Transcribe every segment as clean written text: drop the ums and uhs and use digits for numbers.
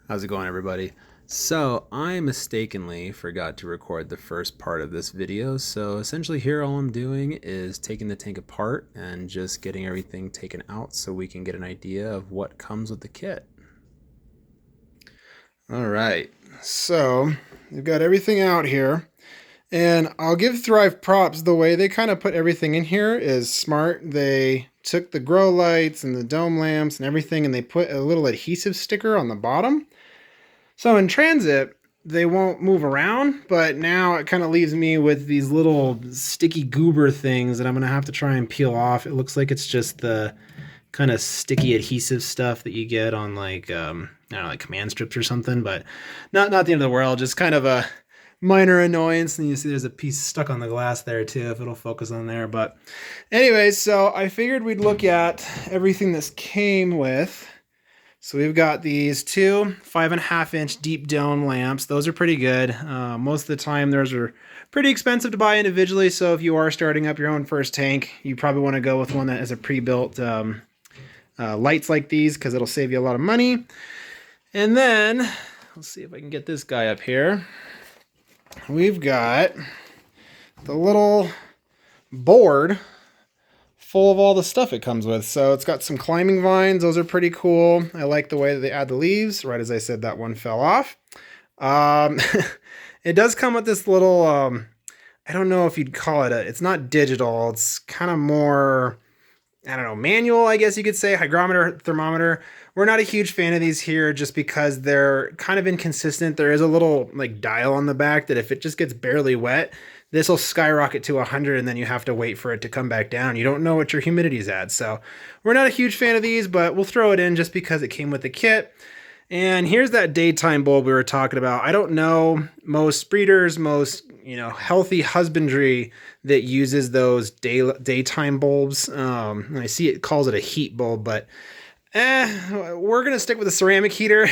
How's it going, everybody? So I mistakenly forgot to record the first part of this video. So essentially here all I'm doing is taking the tank apart and just getting everything taken out so we can get an idea of what comes with the kit. All right, so we've got everything out here. And I'll give Thrive props. The way they kind of put everything in here is smart. They took the grow lights and the dome lamps and everything, and they put a little adhesive sticker on the bottom. So in transit, they won't move around, but now it kind of leaves me with these little sticky goober things that I'm going to have to try and peel off. It looks like it's just the kind of sticky adhesive stuff that you get on like, I don't know, like command strips or something, but not the end of the world, just kind of a minor annoyance. And you see there's a piece stuck on the glass there too, if it'll focus on there. But anyways, so I figured we'd look at everything this came with. So we've got these two 5.5-inch deep dome lamps. Those are pretty good. Most of the time those are pretty expensive to buy individually. So if you are starting up your own first tank, you probably want to go with one that has a pre-built lights like these, because it'll save you a lot of money. And then let's see if I can get this guy up here. We've got the little board full of all the stuff it comes with. So it's got some climbing vines. Those are pretty cool. I like the way that they add the leaves. Right as I said, that one fell off. It does come with this little, I don't know if you'd call it it's not digital. It's kind of more, I don't know, manual, I guess you could say, hygrometer, thermometer. We're not a huge fan of these here just because they're kind of inconsistent. There is a little like dial on the back that if it just gets barely wet, this will skyrocket to 100 and then you have to wait for it to come back down. You don't know what your humidity's at. So we're not a huge fan of these, but we'll throw it in just because it came with the kit. And here's that daytime bulb we were talking about. I don't know most breeders, most healthy husbandry that uses those daytime bulbs. I see it calls it a heat bulb, but we're gonna stick with a ceramic heater.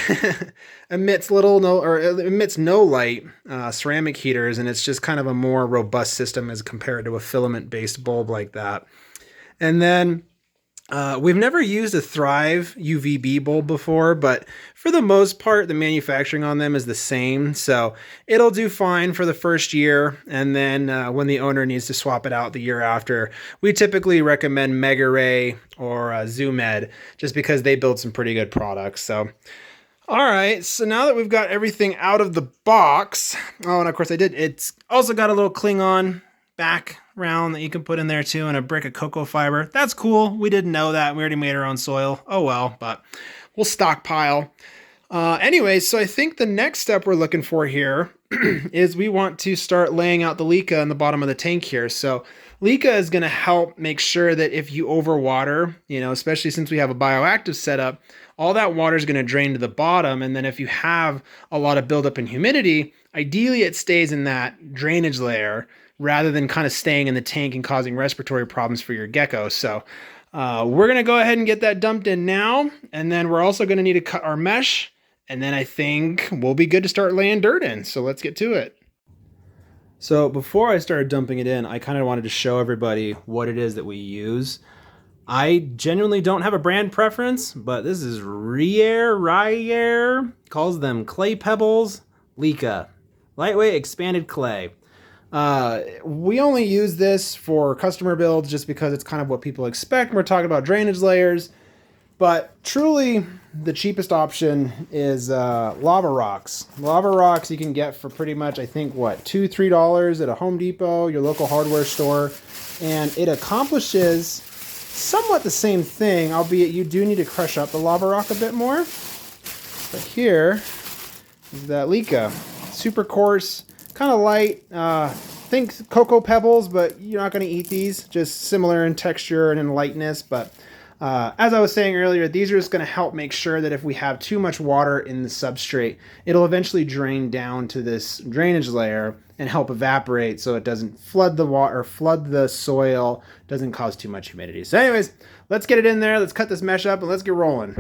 Emits no light, ceramic heaters, and it's just kind of a more robust system as compared to a filament based bulb like that. And then we've never used a Thrive UVB bulb before, but for the most part, the manufacturing on them is the same. So it'll do fine for the first year. And then when the owner needs to swap it out the year after, we typically recommend Mega Ray or Zoom Ed, just because they build some pretty good products. So, all right. So now that we've got everything out of the box, oh, and of course it's also got a little Klingon back round that you can put in there too, and a brick of cocoa fiber. That's cool. We didn't know that. We already made our own soil. Oh well, but we'll stockpile. Anyway, so I think the next step we're looking for here is we want to start laying out the leca in the bottom of the tank here. So leca is going to help make sure that if you overwater, especially since we have a bioactive setup, all that water is going to drain to the bottom. And then if you have a lot of buildup in humidity, ideally it stays in that drainage layer rather than kind of staying in the tank and causing respiratory problems for your gecko. So we're going to go ahead and get that dumped in now. And then we're also going to need to cut our mesh. And then I think we'll be good to start laying dirt in. So let's get to it. So before I started dumping it in, I kind of wanted to show everybody what it is that we use. I genuinely don't have a brand preference, but this is Ryer calls them clay pebbles, leca, lightweight expanded clay. We only use this for customer builds just because it's kind of what people expect. We're talking about drainage layers, but truly the cheapest option is lava rocks. Lava rocks you can get for pretty much, I think, $2-3 at a Home Depot, your local hardware store, and it accomplishes somewhat the same thing, albeit you do need to crush up the lava rock a bit more. But here is that leca, super coarse, kind of light. Think cocoa pebbles, but you're not going to eat these. Just similar in texture and in lightness. But as I was saying earlier, these are just going to help make sure that if we have too much water in the substrate, it'll eventually drain down to this drainage layer and help evaporate so it doesn't flood the water, flood the soil, doesn't cause too much humidity. So anyways, let's get it in there. Let's cut this mesh up and let's get rolling.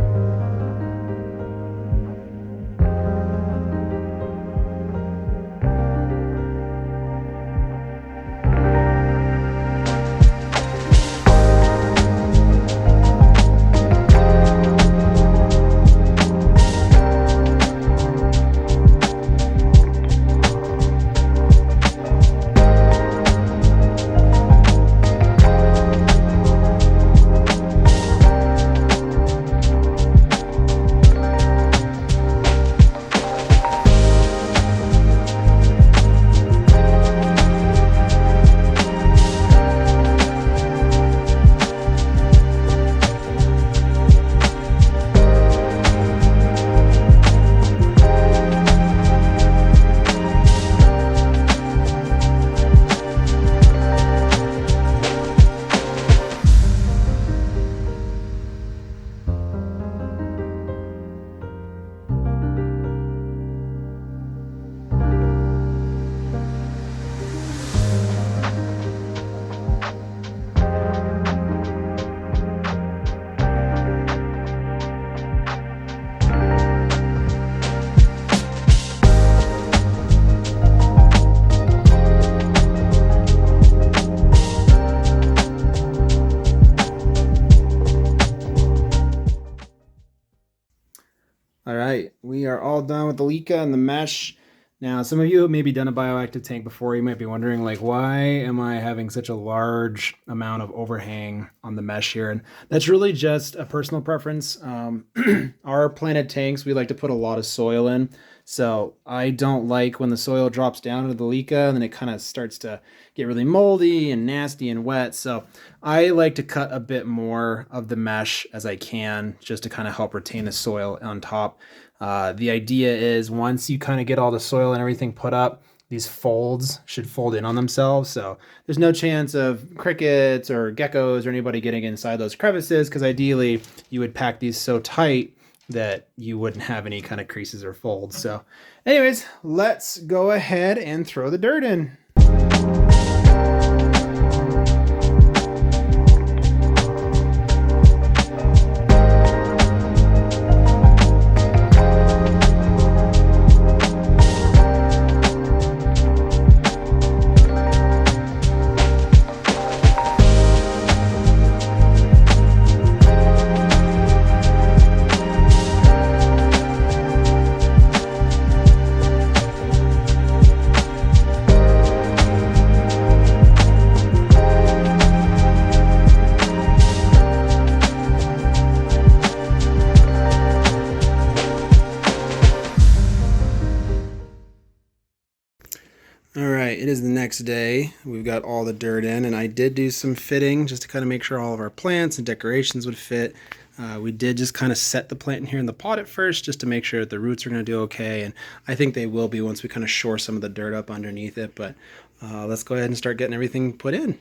All right, we are all done with the Leica and the mesh. Now, some of you have maybe done a bioactive tank before. You might be wondering, like, why am I having such a large amount of overhang on the mesh here? And that's really just a personal preference. Our planted tanks, we like to put a lot of soil in. So I don't like when the soil drops down into the Leica and then it kind of starts to get really moldy and nasty and wet. So I like to cut a bit more of the mesh as I can just to kind of help retain the soil on top. The idea is once you kind of get all the soil and everything put up, these folds should fold in on themselves. So there's no chance of crickets or geckos or anybody getting inside those crevices, because ideally you would pack these so tight that you wouldn't have any kind of creases or folds. So anyways, let's go ahead and throw the dirt in. All right, it is the next day. We've got all the dirt in, and I did do some fitting just to kind of make sure all of our plants and decorations would fit. We did just kind of set the plant in here in the pot at first just to make sure that the roots are going to do okay, and I think they will be once we kind of shore some of the dirt up underneath it. But let's go ahead and start getting everything put in.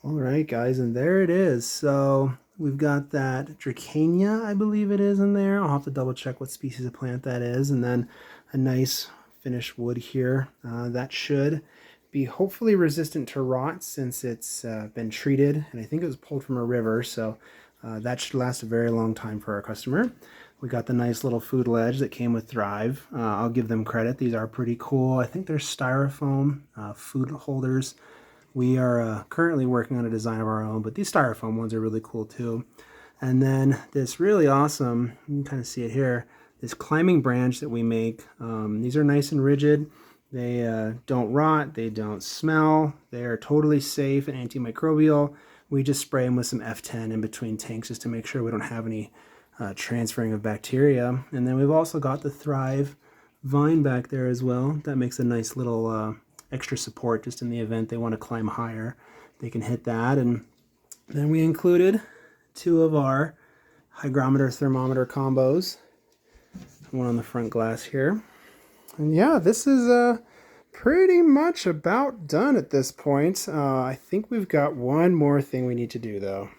All right, guys, and there it is. So we've got that Dracania, I believe it is, in there. I'll have to double check what species of plant that is. And then a nice finished wood here. That should be hopefully resistant to rot since it's been treated. And I think it was pulled from a river, so that should last a very long time for our customer. We got the nice little food ledge that came with Thrive. I'll give them credit. These are pretty cool. I think they're styrofoam food holders. We are currently working on a design of our own, but these styrofoam ones are really cool too. And then this really awesome, you can kind of see it here, this climbing branch that we make. These are nice and rigid. They don't rot, they don't smell, they're totally safe and antimicrobial. We just spray them with some F10 in between tanks just to make sure we don't have any transferring of bacteria. And then we've also got the Thrive vine back there as well. That makes a nice little extra support just in the event they want to climb higher. They can hit that. And then we included 2 of our hygrometer thermometer combos. One on the front glass here. And yeah, this is pretty much about done at this point. I think we've got one more thing we need to do though.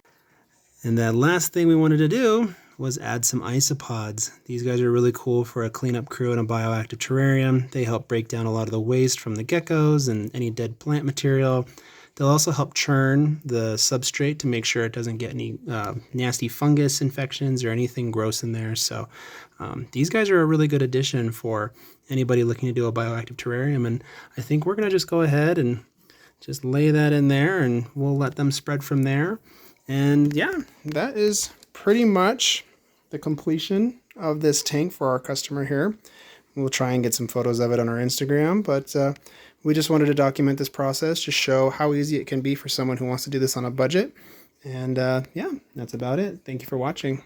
And that last thing we wanted to do was add some isopods. These guys are really cool for a cleanup crew in a bioactive terrarium. They help break down a lot of the waste from the geckos and any dead plant material. They'll also help churn the substrate to make sure it doesn't get any nasty fungus infections or anything gross in there. So these guys are a really good addition for anybody looking to do a bioactive terrarium. And I think we're going to just go ahead and just lay that in there and we'll let them spread from there. And yeah, that is pretty much the completion of this tank for our customer here. We'll try and get some photos of it on our Instagram, but we just wanted to document this process, just show how easy it can be for someone who wants to do this on a budget. And yeah, that's about it. Thank you for watching.